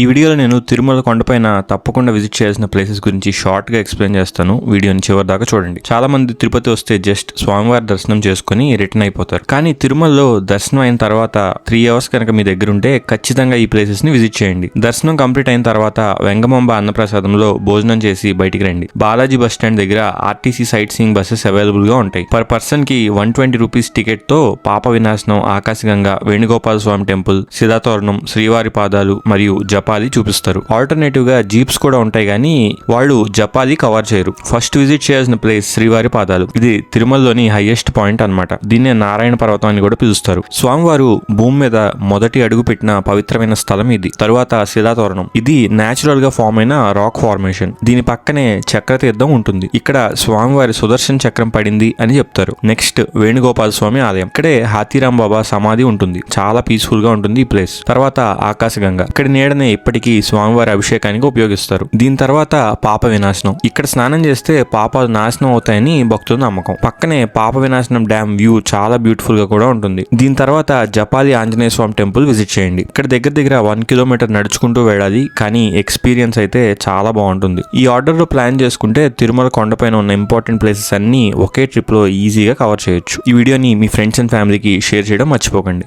ఈ వీడియోలో నేను తిరుమల కొండపైన తప్పకుండా విజిట్ చేయాల్సిన ప్లేసెస్ గురించి షార్ట్ గా ఎక్స్ప్లెయిన్ చేస్తాను. వీడియోని చివరి దాకా చూడండి. చాలా మంది తిరుపతి వస్తే జస్ట్ స్వామివారి దర్శనం చేసుకుని రిటర్న్ అయిపోతారు. కానీ తిరుమలలో దర్శనం అయిన తర్వాత 3 hours కనుక మీ దగ్గర ఉంటే ఖచ్చితంగా ఈ ప్లేసెస్ ని విజిట్ చేయండి. దర్శనం కంప్లీట్ అయిన తర్వాత వెంగమాంబ అన్నప్రసాదంలో భోజనం చేసి బయటికి రండి. బాలాజీ బస్ స్టాండ్ దగ్గర RTC sight seeing buses available గా ఉంటాయి. పర్ పర్సన్ కి 120 రూపీస్ టికెట్ తో పాప వినాశనం, ఆకాశగంగా, వేణుగోపాల స్వామి టెంపుల్, సిధాతోరణం, శ్రీవారి పాదాలు మరియు జపాలి చూపిస్తారు. ఆల్టర్నేటివ్ గా జీప్స్ కూడా ఉంటాయి, కానీ వాళ్ళు జపాలి కవర్ చేయరు. ఫస్ట్ విజిట్ చేయాల్సిన ప్లేస్ శ్రీవారి పాదాలు. ఇది తిరుమలలోని హైయెస్ట్ పాయింట్ అన్నమాట. దీన్నే నారాయణ పర్వతం అని కూడా పిలుస్తారు. స్వామివారు భూమి మీద మొదటి అడుగు పెట్టిన పవిత్రమైన స్థలం ఇది. తరువాత సిధాతోరణం. ఇది నేచురల్ గా ఫామ్ అయిన రాక్ ఫార్మేషన్. దీని పక్కనే చక్రతీర్థం ఉంటుంది. ఇక్కడ స్వామివారి సుదర్శన చక్రం పడింది అని చెప్తారు. నెక్స్ట్ వేణుగోపాల స్వామి ఆలయం. ఇక్కడే హాతీరాం బాబా సమాధి ఉంటుంది. చాలా పీస్ఫుల్ గా ఉంటుంది ఈ ప్లేస్. తర్వాత ఆకాశగంగా. ఇక్కడ నీడనే ఇప్పటికీ స్వామివారి అభిషేకానికి ఉపయోగిస్తారు. దీని తర్వాత పాప వినాశనం. ఇక్కడ స్నానం చేస్తే పాపాలు నాశనం అవుతాయని భక్తుల నమ్మకం. పక్కనే పాప వినాశనం డ్యామ్ వ్యూ చాలా బ్యూటిఫుల్ గా కూడా ఉంటుంది. దీని తర్వాత జపాలి ఆంజనేయ స్వామి టెంపుల్ విజిట్ చేయండి. ఇక్కడ దగ్గర 1 kilometer నడుచుకుంటూ వెళ్ళాలి, కానీ ఎక్స్పీరియన్స్ అయితే చాలా బాగుంటుంది. ఈ ఆర్డర్ లో ప్లాన్ చేసుకుంటే తిరుమల కొండపైన ఉన్న ఇంపార్టెంట్ ప్లేసెస్ అన్ని ఒకే ట్రిప్ లో ఈజీగా కవర్ చేయొచ్చు. ఈ వీడియోని మీ ఫ్రెండ్స్ అండ్ ఫ్యామిలీకి షేర్ చేయడం మర్చిపోకండి.